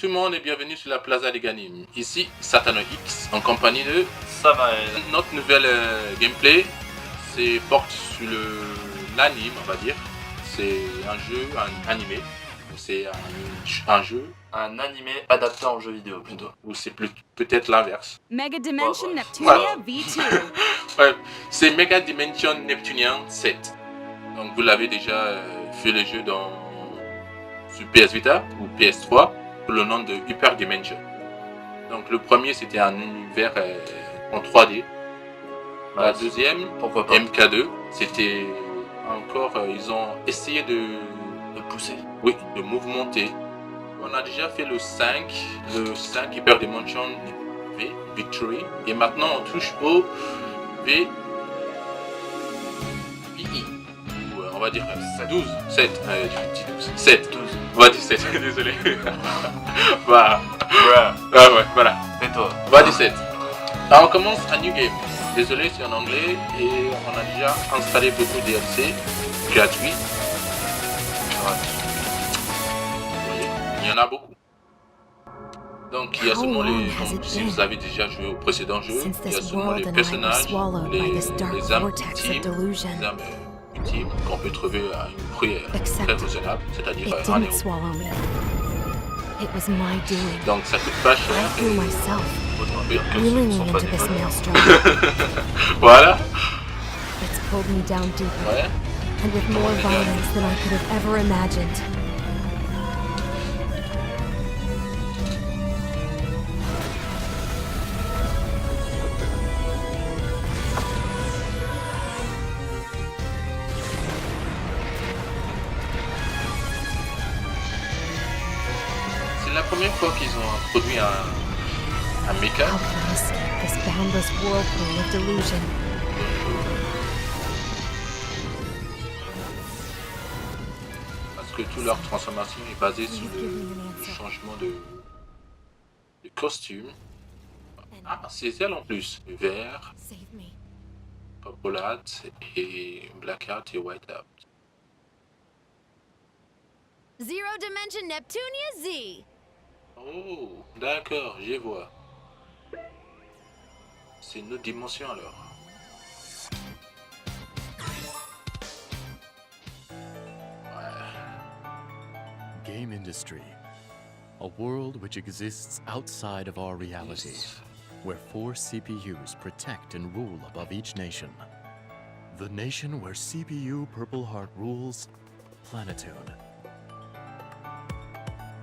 tout le monde et bienvenue sur la Plaza des Ganim. Ici Satano X en compagnie de Samael. Notre nouvelle gameplay porte sur l'anime, on va dire. C'est un jeu animé. C'est un jeu. Un animé adapté en jeu vidéo plutôt. Ou c'est peut-être l'inverse. Mega Dimension Neptunia V2. Ouais, c'est Mega Dimension Neptunien 7. Donc vous l'avez déjà fait le jeu sur PS Vita ou PS3 sous le nom de Hyper Dimension. Donc le premier c'était un univers en 3D. La deuxième, pourquoi pas, MK2, c'était encore, ils ont essayé de pousser. Oui, de mouvementer. On a déjà fait le 5 Hyper Dimension V, Victory. Et maintenant on touche au VI. Ouais, on va dire 12, 7. Je dis 12. 7. 12. On va dire 7, désolé. Voilà. Ah ouais, voilà. Tais-toi. On va dire 7. Alors on commence un new game. Désolé, c'est en anglais et on a déjà installé beaucoup de DLC gratuits. Vous voyez, il y en a beaucoup. Donc il y a seulement si vous avez déjà joué au précédent jeu, il y a seulement les personnages, les âmes ultimes qu'on peut trouver à un prix très raisonnable, c'est-à-dire un euro. Donc ça coûte pas cher. Voilà. Ouais. And with more violence than I could have ever imagined. C'est la première fois qu'ils ont produit un mecha. How can I escape this boundless whirlpool of delusion? Parce que toute leur transformation est basée sur le changement de costume. Ah, c'est elle en plus. Vert, Save me. Popolate et Blackout et Whiteout. Zero Dimension Neptunia Z. Oh, d'accord, je vois. C'est une autre dimension alors. Game industry. A world which exists outside of our reality, Yes. where 4 CPUs protect and rule above each nation. The nation where CPU Purple Heart rules, Planetoon.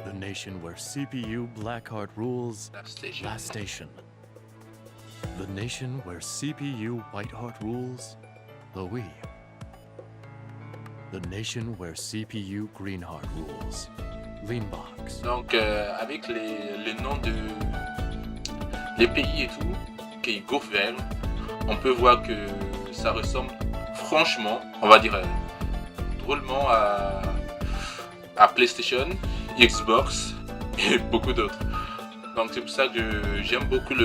The nation where CPU Blackheart rules, Last Station. The nation where CPU Whiteheart rules, the Wii. The nation where CPU Greenheart rules, Leanbox. Donc avec les noms les pays et tout qui gouvernent, on peut voir que ça ressemble franchement, on va dire drôlement à PlayStation, Xbox et beaucoup d'autres. Donc c'est pour ça que j'aime beaucoup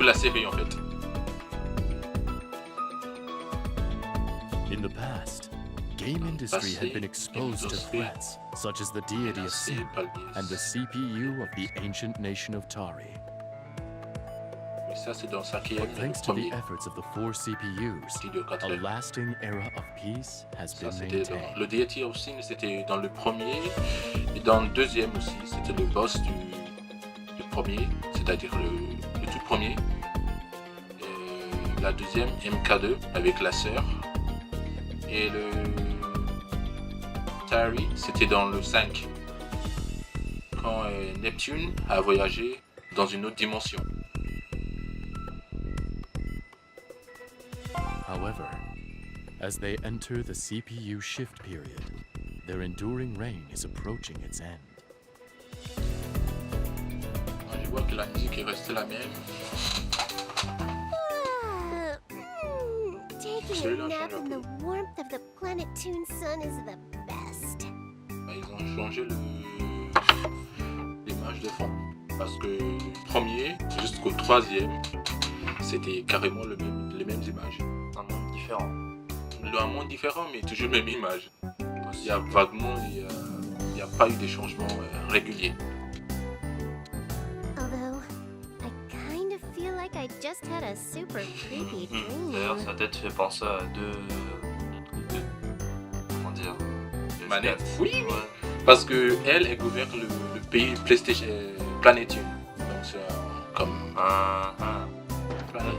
la série en fait. In the past, game industry had been exposed to threats such as the deity of sin and the CPU of the ancient nation of Tari. Mais ça c'est dans ça qui est But le thanks to the premier. efforts of the 4 CPUs, Studio a 4. lasting era of peace has Ça been c'était dans maintained. le Deity of Sin, c'était dans le premier et dans le deuxième aussi, c'était le boss du premier, c'est-à-dire le tout premier. Et la deuxième MK2 avec la sœur et le Tari, c'était dans le 5 quand Neptune a voyagé dans une autre dimension. However, as they enter the CPU shift period, their enduring reign is approaching its end. Je vois que la musique est restée la même. Taking a nap in the warmth of the Planetoon sun is the best. Ils ont changé l'image de fond parce que le premier jusqu'au troisième c'était carrément les mêmes images. Un monde différent. Un monde différent mais toujours même image. Il y a vaguement n'y a pas eu des changements réguliers. Although, I kind of feel like I just had a super creepy dream. D'ailleurs, sa tête fait penser à deux comment dire, deux Manettes. stats. Oui, oui. Ouais. Parce que elle gouverne le pays PlayStation Planetune. Donc c'est comme Ah. planète.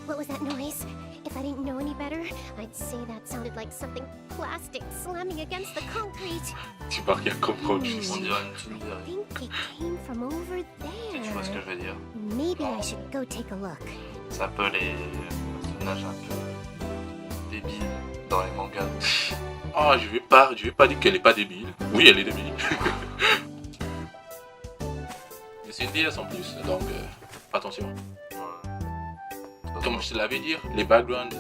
What was that noise? If I didn't know any better, I'd say that sounded like something plastic slamming against the concrete. Tu vas rien comprendre On juste. dirait une I tunerie. think it came from over Tu vois ce que there. je veux dire? Maybe I should go take a look. C'est un peu les personnages un peu débiles dans les mangas. Ah, je vais pas dire qu'elle est pas débile. Oui, elle est débile. Mais c'est une DS en plus, donc attention. Ouais. Comme je te l'avais dit, les backgrounds,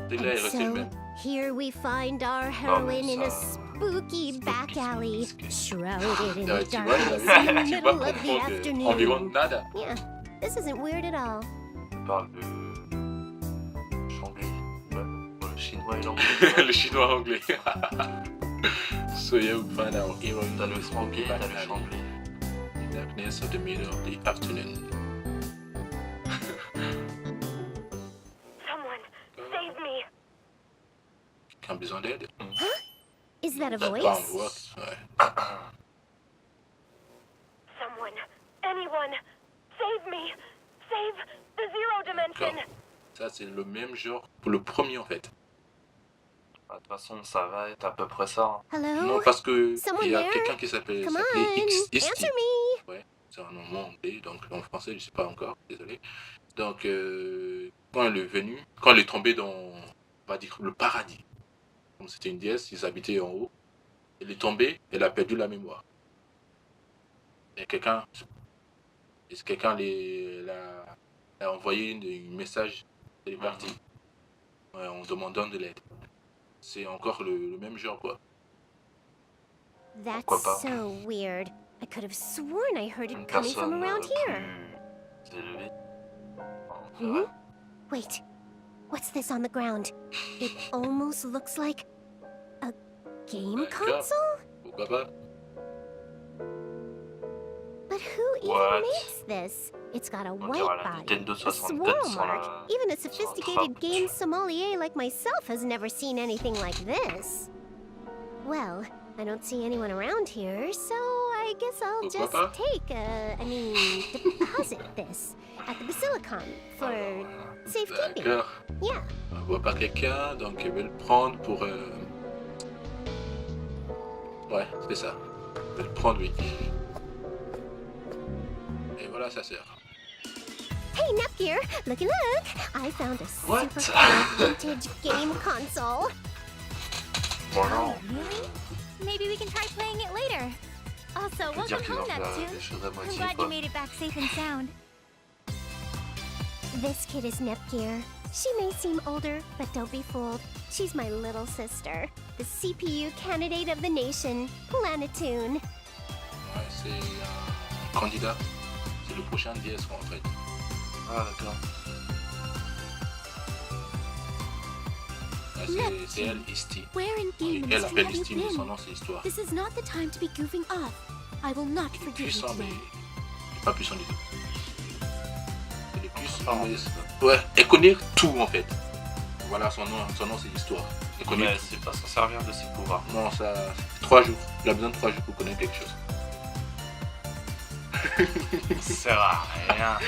c'est là, est resté le So, même. here we find our heroine in a spooky back alley, shrouded in Ouais, the tu vois, je darkness l'avais in the dit, tu vas middle of the comprendre environ afternoon. nada. Yeah, this isn't weird at all. On parle de Shangri. Ouais. Pour le chinois et l'anglais. Le chinois anglais. So yeah, we find our hero in T'as le the smoky, back t'as le alley, Shangri. in the darkness of the middle of the afternoon. Someone, save me! Quelqu'un a besoin d'aide? Is that a Pas en voice? voix, ouais. Someone, anyone, save me! Save the Zero Dimension! D'accord. Ça, c'est le même genre pour le premier en fait. De toute façon, ça va être à peu près ça. Hein. Non, Hello? parce que Someone il y a there? quelqu'un qui s'appelait Come s'appelait on, X answer me! C'est un nom anglais, donc en français, je sais pas encore, désolé. Donc, quand elle est venue, quand elle est tombée dans, on va dire, le paradis, comme c'était une déesse, ils habitaient en haut, elle est tombée, elle a perdu la mémoire. Et quelqu'un l'a envoyé un message, elle est partie, en demandant de l'aide. C'est encore le même genre, quoi. That's Pourquoi pas? so weird. I could have sworn I heard Une it coming from personne around here. plus élevée. Hmm? Wait, what's this on the ground? It almost looks like a game D'accord. console? Pourquoi pas? But who even What? makes this? It's got a On white dirait la body, Nintendo a 64 swirl sans mark. la... Even a sans la sophisticated trappe. game sommelier like myself has never seen anything like this. Well, I don't see anyone around here, so I guess I'll Pourquoi just pas? deposit this at the Basilicon for safekeeping. D'accord. Yeah. On voit pas quelqu'un, donc elle veut le prendre pour... Ouais, c'est ça. Elle veut le prendre, oui. Et voilà sa sœur. Hey, Nepgear, looky look! I found a What? super cool vintage game console. Bon, non. Really? Maybe we can try playing it later. Also, On peut dire welcome qu'ils ont home, fait Neptune. des choses à I'm moitié, glad you quoi. made it back safe and sound. This kid is Nepgear. She may seem older, but don't be fooled. She's my little sister, the CPU candidate of the nation, Planetoon. Ouais, c'est un candidat. C'est le prochain DS, en fait. Ah, d'accord. Ouais, c'est elle, Isti. Where in Game Elle Industry appelle have you Isti, mais son been? nom, c'est Histoire. This is not the time to be goofing off. I will not Il est forgive you puissant, mais today. il est pas puissant du tout. Elle est puissant, mais... Ouais, elle connaît tout, en fait. Voilà, son nom c'est Histoire. Elle connaît Mais tout. c'est pas s'en servir de ses pouvoirs. Non, ça... 3 jours. Il a besoin de 3 jours pour connaître quelque chose. Ça sert à rien.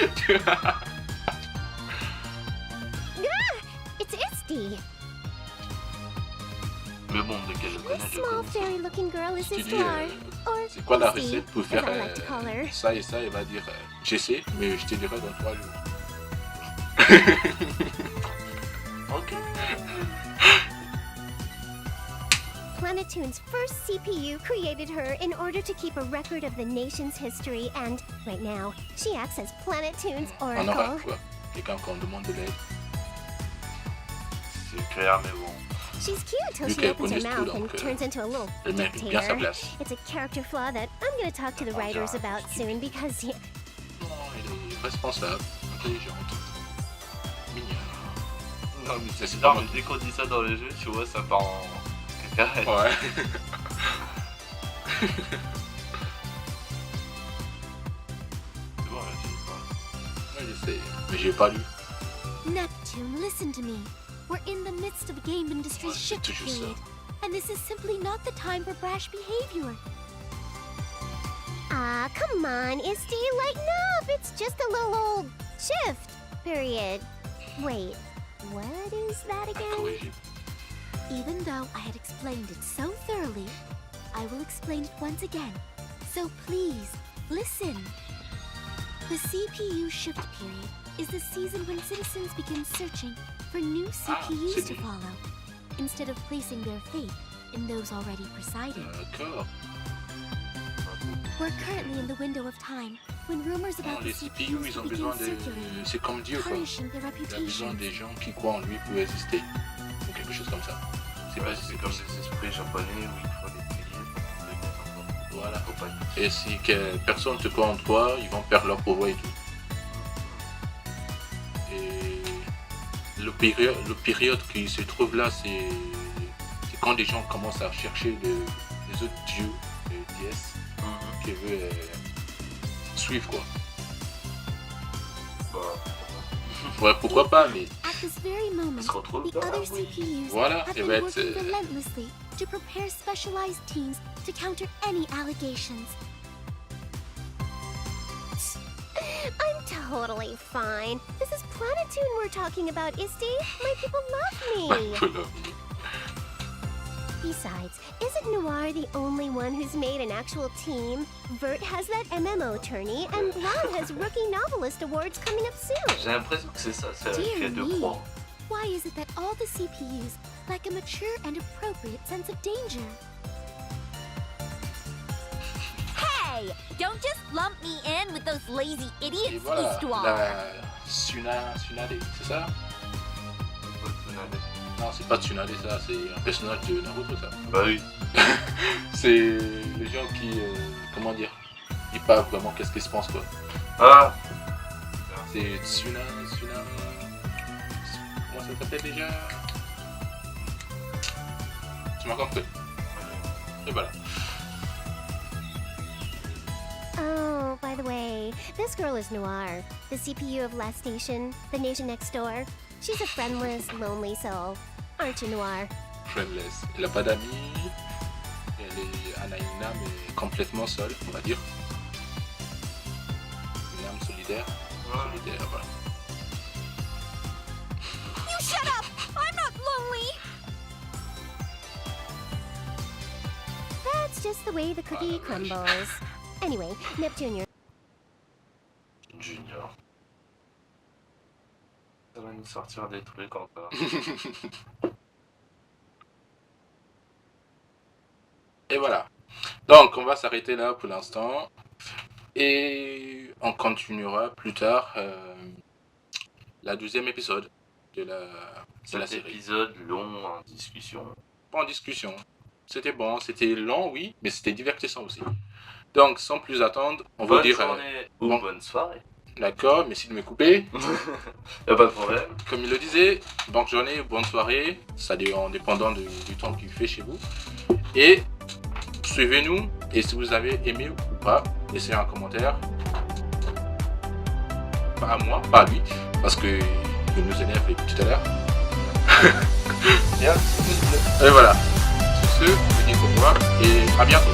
It's Isti. Le monde lequel je This connais, je small connais. fairy-looking girl is Tu dis, Histoire, or c'est quoi la Isti, recette pour as faire I like to call her. ça et ça? Elle va dire, j'essaie, mais je te dirai dans 3 jours. Ok. Planetoon's first CPU created her in order to keep a record of the nation's history, and right now, she acts as Planetoon's On aura oracle. quoi? Quelqu'un qu'on demande de l'aide. C'est clair, mais bon. She's cute till Vu she qu'elle opens her connaît tout, mouth and donc, turns into a little Elle mérite bien sa dictator. place. It's a character flaw that I'm gonna talk to the writers about soon because Non, elle est responsable, intelligente, mignonne. Non, mais c'est non, pas mais dès qu'on dit ça dans les jeux, tu vois, ça part en cacahuète. Ouais. C'est bon, là, j'ai pas. Ouais, je sais, mais j'ai pas lu. Neptune, listen to me. We're in the midst of game industry's Ouais, c'est shift toujours ça. period, and this is simply not the time for brash behavior. Ah, come on, Isty, lighten up. It's just a little old shift period. Wait, what is that À again? corriger. Even though I had explained it so thoroughly, I will explain it once again. So please, listen. The CPU shift period is the season when citizens begin searching for new CPUs c'est to lui. follow, instead of placing their faith in those already presiding. D'accord. We're currently in the window of time when rumors Non, about the les CPU, CPUs ils ont begin besoin de... circulating, C'est comme Dieu, quoi. tarnishing their Il a besoin reputation. des gens qui croient en lui pour exister. Ou quelque chose comme ça. C'est Ouais, pas si c'est comme les esprits japonais où il faut les prier pour les Voilà. faut pas Et si personne te croit en toi, ils vont perdre leur pouvoir et tout. Et le période qui se trouve là, c'est quand des gens commencent à chercher les autres dieux, les déesses, qui veulent suivre quoi. Bah, Ouais, pourquoi pas, mais At this very moment, se retrouve the dans la other CPUs Voilà, have et been ben, working c'est- relentlessly to prepare specialized teams to counter any allegations. I'm totally fine. This is Planetoon we're talking about, Isty. My people love me. voilà. Besides, isn't Noir the only one who's made an actual team? Vert has that MMO tourney, and Blonde has Rookie Novelist Awards coming up soon. j'ai l'impression que c'est ça, c'est la Dear quête de me. croix. Why is it that all the CPUs lack a mature and appropriate sense of danger? Hey! Don't just lump me in with those lazy Et idiots, voilà, Histoire. la Tsunade, c'est ça? Non, c'est pas Tsunade, ça, c'est un personnage de Naruto, ça. Bah oui. C'est les gens qui, comment dire, ils savent vraiment qu'est-ce qu'ils se pensent, quoi. Ah, C'est Tsuna... Comment ça s'appelle déjà? Tu m'as compris. Et voilà. Oh, by the way, this girl is Noir, the CPU of Last Station, the nation next door. She's a friendless, lonely soul. Aren't you, Noir? Friendless. Elle a pas d'amis. Elle est Anaïna, mais complètement seule, on va dire. Une âme solidaire. Solidaire, voilà. You shut up! I'm not lonely! That's just the way the cookie crumbles. Anyway, Neptune, you're... Junior. Ça va nous sortir des trucs encore. Et voilà. Donc, on va s'arrêter là pour l'instant. Et on continuera plus tard la 12e épisode de la Cet série. épisode long en discussion. Pas en discussion. C'était bon, c'était long, oui, mais c'était divertissant aussi. Donc, sans plus attendre, on va Bonne dire... journée ou bon. bonne soirée. D'accord, merci de me couper. Y'a pas de problème. Comme il le disait, bonne journée, bonne soirée, ça en dépendant du temps qu'il fait chez vous. Et suivez-nous, et si vous avez aimé ou pas, laissez un commentaire. Pas à moi, pas à lui, parce que il nous énerve tout à l'heure. Et voilà. Sur ce, je vous dis au revoir et à bientôt.